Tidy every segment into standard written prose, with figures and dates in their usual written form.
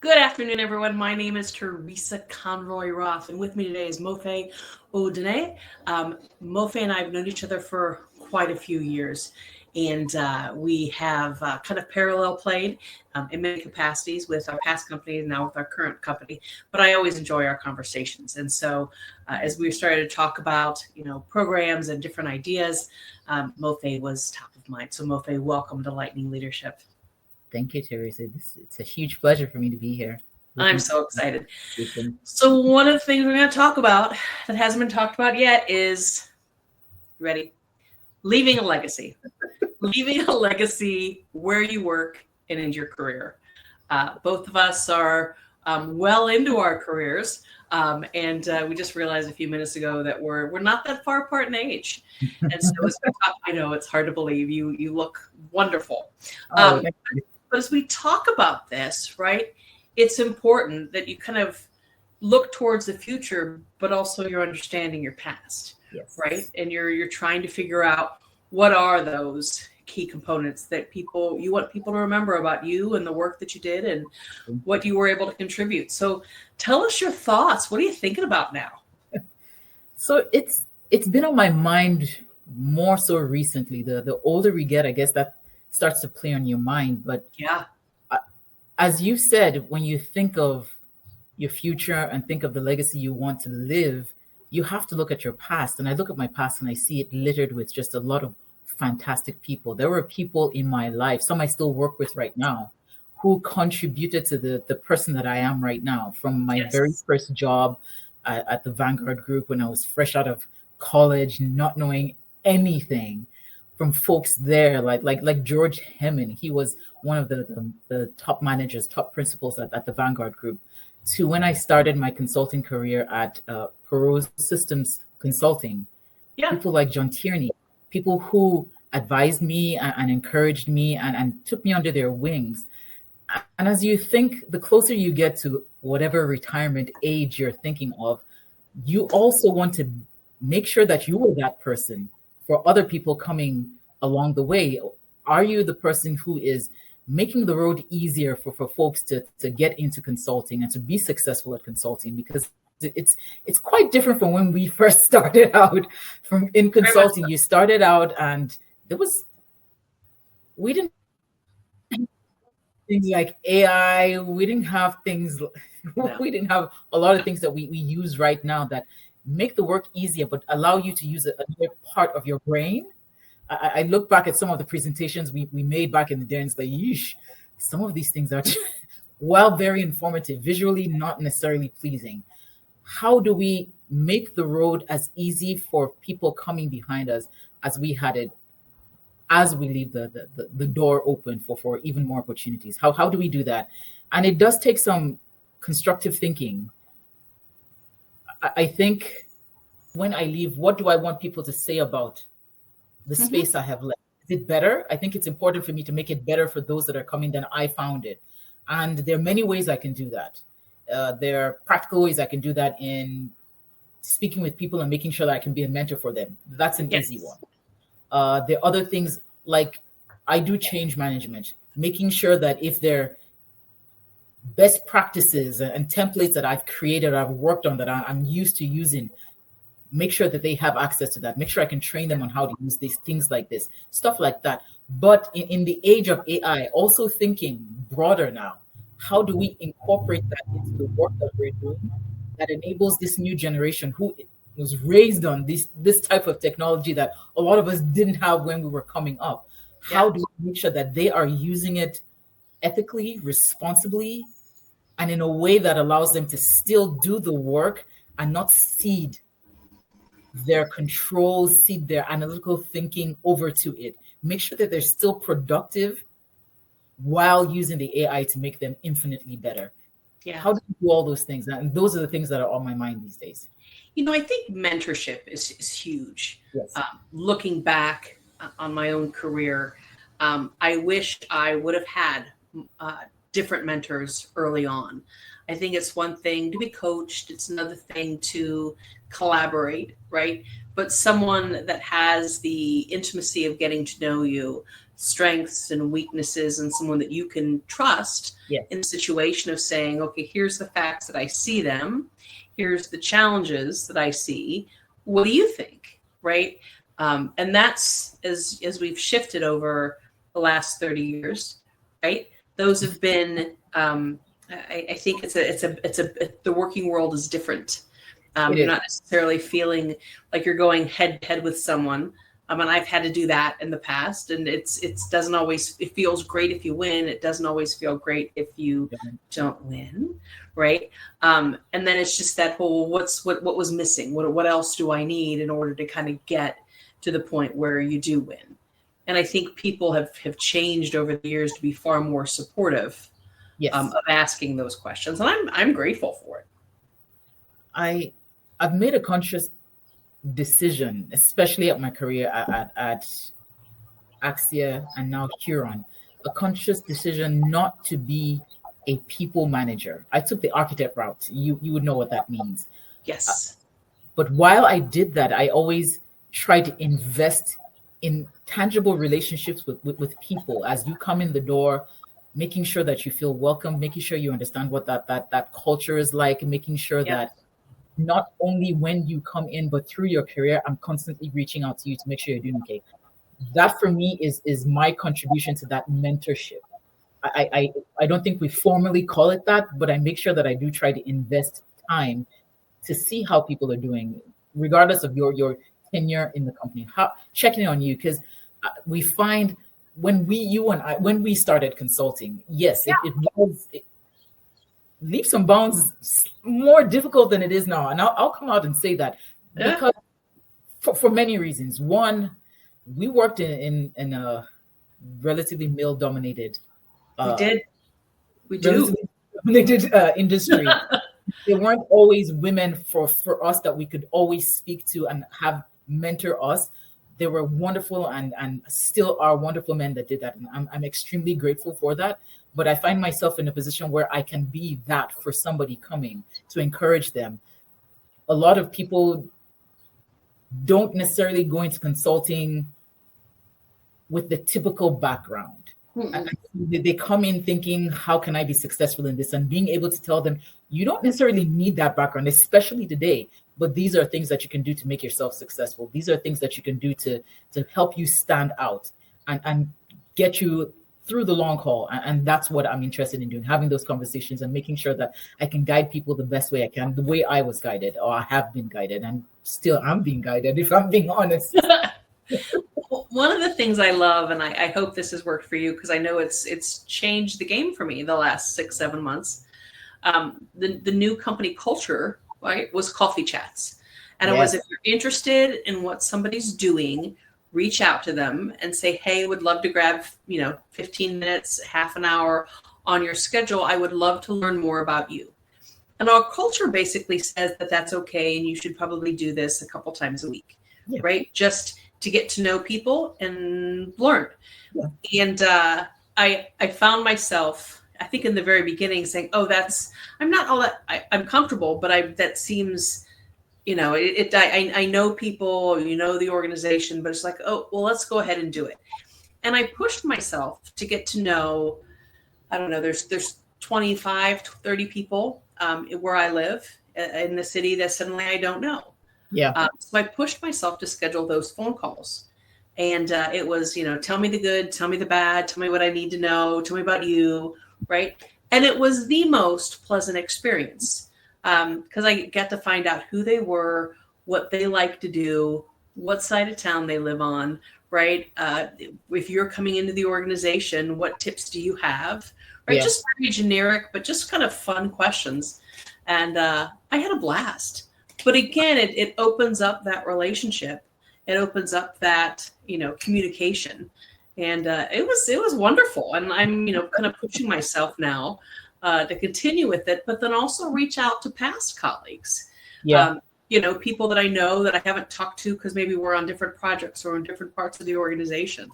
Good afternoon, everyone. My name is Teresa Conroy-Roth, and with me today is Eyimofe Oduneye. Mofe and I have known each other for quite a few years, and we have kind of parallel played in many capacities with our past company and now with our current company. But I always enjoy our conversations, and so as we started to talk about programs and different ideas, Mofe was top of mind. So Mofe, welcome to Lightning Leadership. Thank you, Teresa. It's a huge pleasure for me to be here. I'm so excited. So one of the things we're going to talk about that hasn't been talked about yet is, ready? Leaving a legacy. Leaving a legacy where you work and in your career. Both of us are well into our careers, and we just realized a few minutes ago that we're not that far apart in age. And so as we talk, I know it's hard to believe. You look wonderful. But as we talk about this, right, it's important that you kind of look towards the future, but also you're understanding your past, yes. Right? And you're trying to figure out what are those key components that you want people to remember about you and the work that you did and what you were able to contribute. So tell us your thoughts. What are you thinking about now? So it's been on my mind more so recently. The older we get, I guess that starts to play on your mind. But yeah, as you said, when you think of your future and think of the legacy you want to live, you have to look at your past. And I look at my past and I see it littered with just a lot of fantastic people. There were people in my life, some I still work with right now, who contributed to the person that I am right now. From my very first job at the Vanguard Group when I was fresh out of college, not knowing anything, from folks there like George Hemming. He was one of the top managers, top principals at the Vanguard Group, to when I started my consulting career at Perot Systems Consulting. Yeah. People like John Tierney, people who advised me and encouraged me and took me under their wings. And as you think, the closer you get to whatever retirement age you're thinking of, you also want to make sure that you were that person for other people coming along the way. Are you the person who is making the road easier for folks to get into consulting and to be successful at consulting? Because it's quite different from when we first started out in consulting. You started out and we didn't have things like AI, we didn't have things, we didn't have a lot of things that we use right now that make the work easier, but allow you to use another part of your brain. I look back at some of the presentations we made back in the day and it's like, yeesh, some of these things are, while very informative, visually not necessarily pleasing. How do we make the road as easy for people coming behind us as we had it, as we leave the door open for even more opportunities? How do we do that? And it does take some constructive thinking. I think when I leave, what do I want people to say about the space I have left? Is it better? I think it's important for me to make it better for those that are coming than I found it. And there are many ways I can do that. There are practical ways I can do that in speaking with people and making sure that I can be a mentor for them. That's an easy one. There are other things like I do change management, making sure that if there are best practices and templates that I've created, I've worked on, that I'm used to using, make sure that they have access to that. Make sure I can train them on how to use these things like this, stuff like that. But in the age of AI, also thinking broader now, how do we incorporate that into the work that we're doing that enables this new generation who was raised on this type of technology that a lot of us didn't have when we were coming up? How do we make sure that they are using it ethically, responsibly, and in a way that allows them to still do the work and not cede their control, cede their analytical thinking over to it? Make sure that they're still productive while using the AI to make them infinitely better. Yeah. How do you do all those things? And those are the things that are on my mind these days. I think mentorship is huge. Yes. Looking back on my own career, I wished I would have had different mentors early on. I think it's one thing to be coached. It's another thing to collaborate, right? but someone that has the intimacy of getting to know you, strengths and weaknesses, and someone that you can trust in the situation of saying, okay, here's the facts that I see them. Here's the challenges that I see. What do you think? Right. And that's as we've shifted over the last 30 years, right? Those have been, I think the working world is different. You're not necessarily feeling like you're going head to head with someone. And I've had to do that in the past, and it feels great if you win. It doesn't always feel great if you don't win. Right. And then it's just that whole, what was missing? What else do I need in order to kind of get to the point where you do win? And I think people have changed over the years to be far more supportive of asking those questions. And I'm grateful for it. I've made a conscious decision, especially at my career at Axia and now Huron, a conscious decision not to be a people manager. I took the architect route. You would know what that means. Yes. But while I did that, I always tried to invest in tangible relationships with people as you come in the door, making sure that you feel welcome, making sure you understand what that culture is like, making sure that not only when you come in, but through your career, I'm constantly reaching out to you to make sure you're doing okay. That for me is my contribution to that mentorship. I don't think we formally call it that, but I make sure that I do try to invest time to see how people are doing, regardless of your tenure in the company. Checking on you, because we find when we started consulting, it leaps and bounds more difficult than it is now, and I'll come out and say that because for many reasons. One, we worked in a relatively male-dominated. We do. Industry. There weren't always women for us that we could always speak to and have mentor us. There were wonderful and still are wonderful men that did that. And I'm extremely grateful for that. But I find myself in a position where I can be that for somebody coming to encourage them. A lot of people don't necessarily go into consulting with the typical background. They come in thinking, how can I be successful in this? And being able to tell them, you don't necessarily need that background, especially today, but these are things that you can do to make yourself successful. These are things that you can do to help you stand out and get you through the long haul. And that's what I'm interested in doing, having those conversations and making sure that I can guide people the best way I can, the way I was guided, or I have been guided, and still I'm being guided, if I'm being honest. One of the things I love, and I hope this has worked for you, because I know it's changed the game for me the last 6-7 months. The new company culture, right, was coffee chats. And it was, if you're interested in what somebody's doing, reach out to them and say, hey, would love to grab 15 minutes, half an hour on your schedule. I would love to learn more about you. And our culture basically says that that's okay, and you should probably do this a couple times a week, right? Just to get to know people and learn. And I found myself, I think in the very beginning, saying, oh, I'm not all that, I'm comfortable, but that seems, I know people, the organization, but it's like, oh, well, let's go ahead and do it. And I pushed myself to get to know, I don't know, there's 25 to 30 people where I live in the city that suddenly I don't know. So I pushed myself to schedule those phone calls. And it was, tell me the good, tell me the bad, tell me what I need to know, tell me about you, right? And it was the most pleasant experience because I got to find out who they were, what they like to do, what side of town they live on, right? If you're coming into the organization, what tips do you have? Right? Just very generic, but just kind of fun questions. And I had a blast. But again, it opens up that relationship. It opens up that, communication. And it was wonderful. And I'm, kind of pushing myself now to continue with it, but then also reach out to past colleagues. People that I know that I haven't talked to because maybe we're on different projects or in different parts of the organization.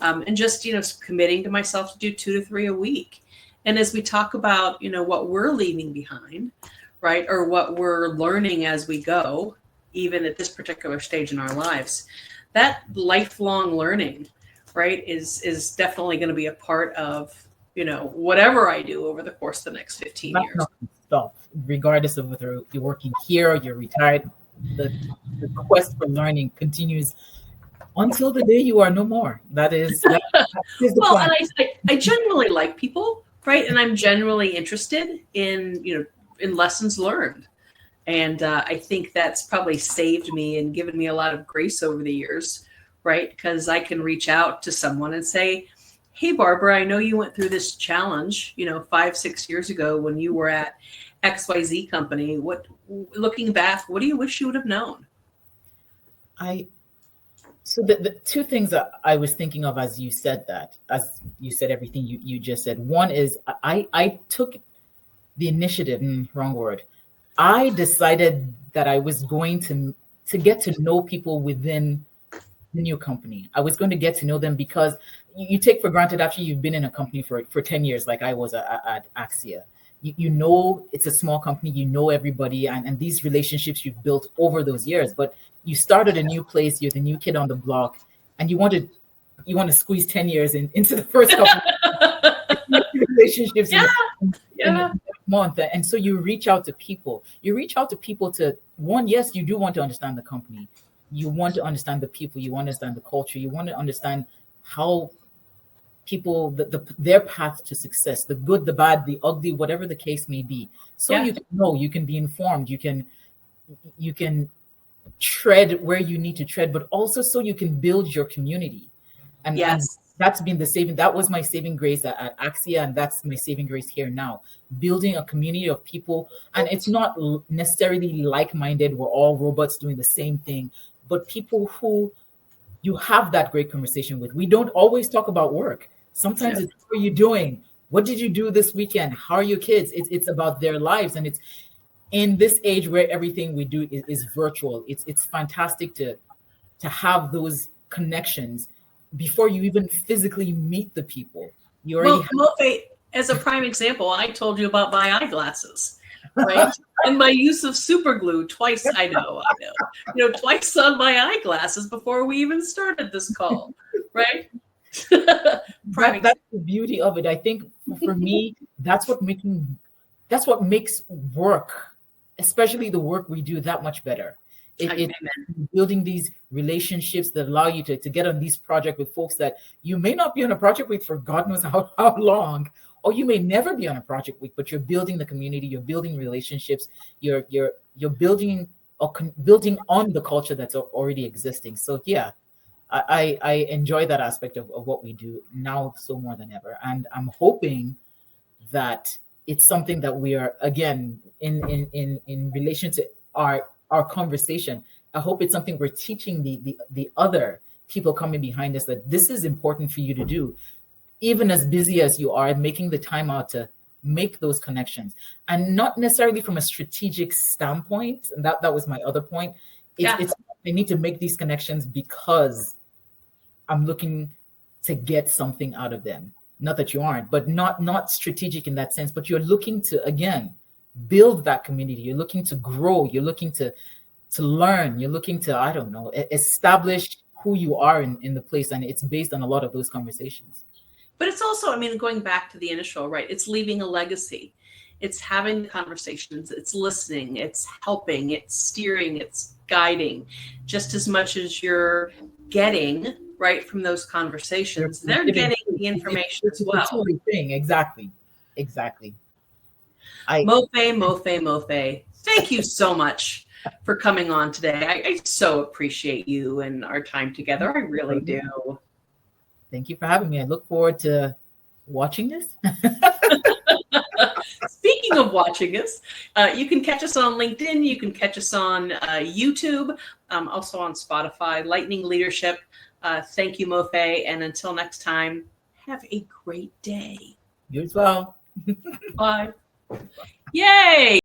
And just, committing to myself to do 2 to 3 a week. And as we talk about, what we're leaving behind, right, or what we're learning as we go, even at this particular stage in our lives. That lifelong learning, right, is definitely going to be a part of, whatever I do over the course of the next 15 That's years. not gonna stop, regardless of whether you're working here or you're retired. The quest for learning continues until the day you are no more. That is the Well, plan. and I genuinely like people, right? And I'm genuinely interested in lessons learned. And I think that's probably saved me and given me a lot of grace over the years, right? Because I can reach out to someone and say, hey, Barbara, I know you went through this challenge, 5-6 years ago when you were at XYZ company. Looking back, what do you wish you would have known? So the two things that I was thinking of as you said everything you just said. One is I took the initiative, wrong word. I decided that I was going to get to know people within the new company. I was going to get to know them because you take for granted after you've been in a company for 10 years, like I was at Axia. You know it's a small company, you know everybody, and these relationships you've built over those years. But you started a new place, you're the new kid on the block, and you want to squeeze 10 years into the first couple relationships in a month. And so you reach out to people. To one, yes, you do want to understand the company. You want to understand the people, you want to understand the culture, you want to understand how people, their path to success, the good, the bad, the ugly, whatever the case may be. So you can know, you can be informed, you can tread where you need to tread, but also so you can build your community. And that's been that was my saving grace at Axia, and that's my saving grace here now. Building a community of people, and it's not necessarily like-minded, we're all robots doing the same thing, but people who you have that great conversation with. We don't always talk about work. Sometimes it's, how are you doing? What did you do this weekend? How are your kids? It's about their lives. And it's in this age where everything we do is virtual. It's fantastic to have those connections before you even physically meet the people. You already Mofe, as a prime example, I told you about my eyeglasses, right? And my use of super glue twice. I know, twice on my eyeglasses before we even started this call, right? That's the beauty of it. I think for me, that's what makes work, especially the work we do, that much better. It's building these relationships that allow you to get on these projects with folks that you may not be on a project with for God knows how long, or you may never be on a project with, but you're building the community, you're building relationships, you're building on the culture that's already existing. So yeah, I enjoy that aspect of what we do now so more than ever. And I'm hoping that it's something that we are, again, in relation to our conversation, I hope it's something we're teaching the other people coming behind us, that this is important for you to do, even as busy as you are, making the time out to make those connections, and not necessarily from a strategic standpoint. And that was my other point. It's I need to make these connections because I'm looking to get something out of them. Not that you aren't, but not strategic in that sense, but you're looking to, again, build that community. You're looking to grow. You're looking to learn. You're looking to, I don't know, establish who you are in the place. And it's based on a lot of those conversations. But it's also, going back to the initial, right? It's leaving a legacy. It's having conversations. It's listening. It's helping. It's steering. It's guiding. Just as much as you're getting, right, from those conversations, they're getting the information as well. Exactly. Mofe, thank you so much for coming on today. I so appreciate you and our time together. I really do. Thank you for having me. I look forward to watching this. Speaking of watching us, you can catch us on LinkedIn. You can catch us on YouTube, also on Spotify, Lightning Leadership. Thank you, Mofe. And until next time, have a great day. You as well. Bye. Yay!